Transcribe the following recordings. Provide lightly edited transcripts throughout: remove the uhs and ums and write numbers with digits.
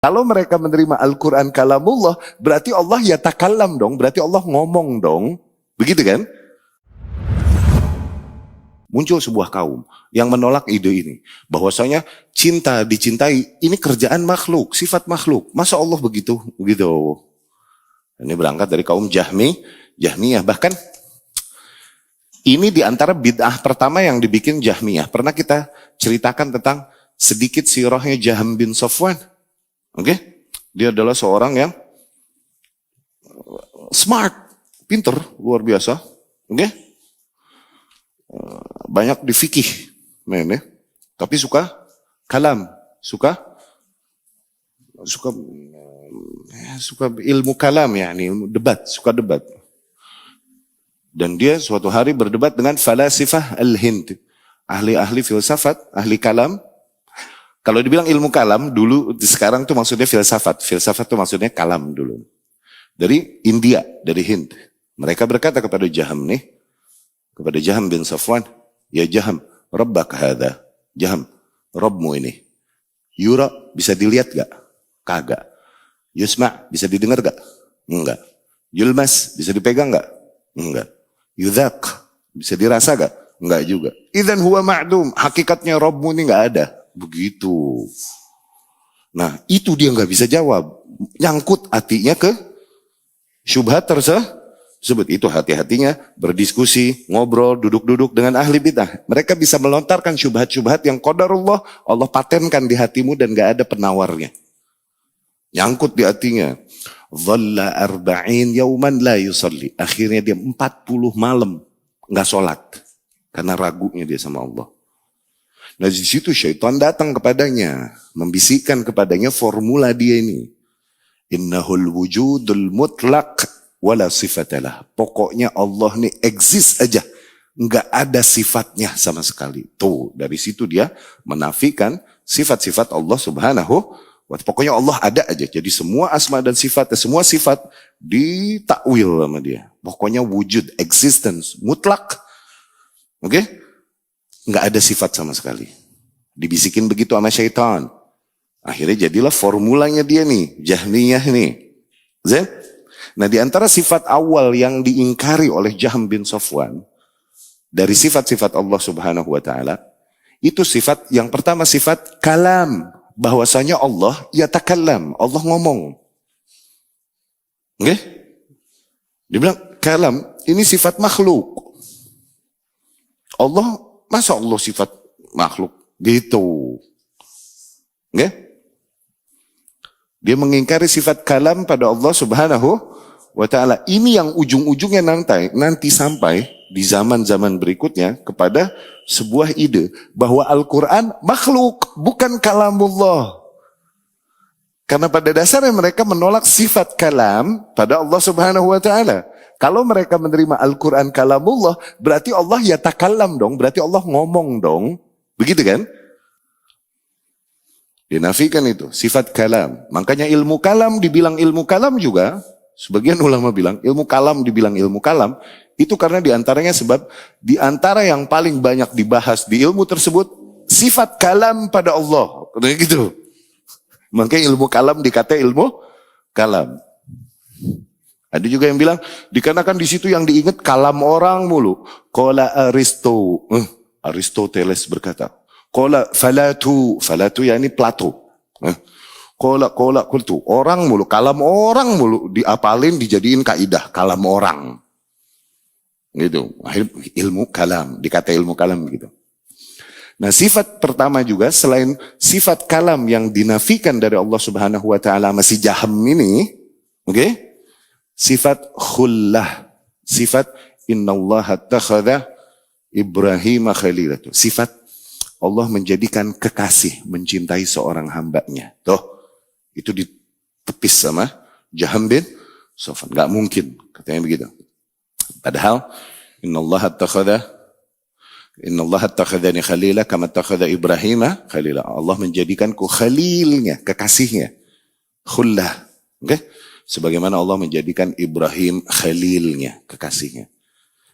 Kalau mereka menerima Al-Quran kalamullah, berarti Allah yatakallam dong, berarti Allah ngomong dong. Begitu kan? Muncul sebuah kaum yang menolak ide ini. Bahwasanya cinta, dicintai, ini kerjaan makhluk, sifat makhluk. Masa Allah begitu? Begitu. Ini berangkat dari kaum Jahmiyah. Bahkan ini diantara bid'ah pertama yang dibikin Jahmiyah. Pernah kita ceritakan tentang sedikit sirahnya Jahm bin Safwan. Oke? Dia adalah seorang yang smart, pinter, luar biasa. Oke? Banyak di fikih, tapi suka kalam, suka ilmu kalam, ya, ilmu debat, suka debat. Dan dia suatu hari berdebat dengan falasifah al-Hind, ahli-ahli filsafat, ahli kalam. Kalau dibilang ilmu kalam dulu, sekarang tuh maksudnya filsafat. Filsafat tuh maksudnya kalam dulu. Dari India, dari Hind. Mereka berkata kepada Jahm kepada Jahm bin Safwan, ya Jahm, Rabbak hadha. Jahm, Rabbmu ini. Yura, bisa dilihat gak? Kagak. Yusma, bisa didengar gak? Enggak. Yulmas, bisa dipegang gak? Enggak. Yudhaq, bisa dirasa gak? Enggak juga. Idzan huwa ma'dum, hakikatnya Rabbmu ini gak ada. Begitu. Nah, itu dia nggak bisa jawab. Nyangkut hatinya ke syubhat tersebut. Itu hati-hatinya berdiskusi, ngobrol, duduk-duduk dengan ahli bid'ah. Mereka bisa melontarkan syubhat-syubhat yang qadarullah Allah patenkan di hatimu dan nggak ada penawarnya. Nyangkut di hatinya. Dhalla arba'in yauman la yusalli. Akhirnya dia 40 malam nggak sholat karena ragunya dia sama Allah. Nah di situ syaitan datang kepadanya, membisikkan kepadanya formula dia ini. Innahul wujudul mutlaq wala sifatalah. Pokoknya Allah ini exist aja, nggak ada sifatnya sama sekali. Tuh dari situ dia menafikan sifat-sifat Allah Subhanahu wa ta'ala. Pokoknya Allah ada aja. Jadi semua asma dan sifatnya, semua sifat ditakwil sama dia. Pokoknya wujud, existence, mutlak. Oke? Nggak ada sifat sama sekali. Dibisikin begitu sama syaitan. Akhirnya jadilah formulanya dia nih, Jahmiyah nih. Nah di antara sifat awal yang diingkari oleh Jahm bin Safwan, dari sifat-sifat Allah Subhanahu wa ta'ala, itu sifat yang pertama sifat kalam. Bahwasanya Allah yatakallam, Allah ngomong. Oke? Dia bilang kalam, ini sifat makhluk. Allah, masa Allah sifat makhluk? Gitu. Oke? Dia mengingkari sifat kalam pada Allah Subhanahu wa ta'ala. Ini yang ujung-ujungnya nanti sampai di zaman-zaman berikutnya kepada sebuah ide bahwa Al-Quran makhluk, bukan kalamullah. Karena pada dasarnya mereka menolak sifat kalam pada Allah Subhanahu wa ta'ala. Kalau mereka menerima Al-Quran kalamullah, berarti Allah yatakallam dong, berarti Allah ngomong dong. Begitu kan? Dinafikan itu, sifat kalam. Makanya ilmu kalam dibilang ilmu kalam juga, sebagian ulama bilang ilmu kalam dibilang ilmu kalam, itu karena diantaranya sebab diantara yang paling banyak dibahas di ilmu tersebut, sifat kalam pada Allah. Gitu. Makanya ilmu kalam dikata ilmu kalam. Ada juga yang bilang, dikarenakan di situ yang diingat kalam orang mulu. Qala Aristoteles berkata. Qala falatu yakni Plato. Qala kultu, orang mulu, kalam orang mulu diapalin dijadiin kaidah kalam orang. Gitu. Ilmu kalam, dikata ilmu kalam gitu. Nah, sifat pertama juga selain sifat kalam yang dinafikan dari Allah Subhanahu wa taala masih Jahm ini, oke? Sifat khullah, sifat innallaha takhadha Ibrahim khalila. Sifat Allah menjadikan kekasih, mencintai seorang hambanya. Tuh, itu ditepis sama Jahm bin Safwan. Gak mungkin, katanya begitu. Padahal innallaha takhadhani khalila kama takhadha Ibrahim khalila. Allah menjadikanku khalilnya, kekasihnya. Khullah. Oke? Sebagaimana Allah menjadikan Ibrahim khalilnya, kekasihnya.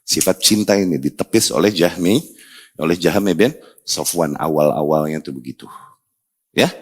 Sifat cinta ini ditepis oleh Jahm bin Safwan awal-awalnya itu begitu. Ya?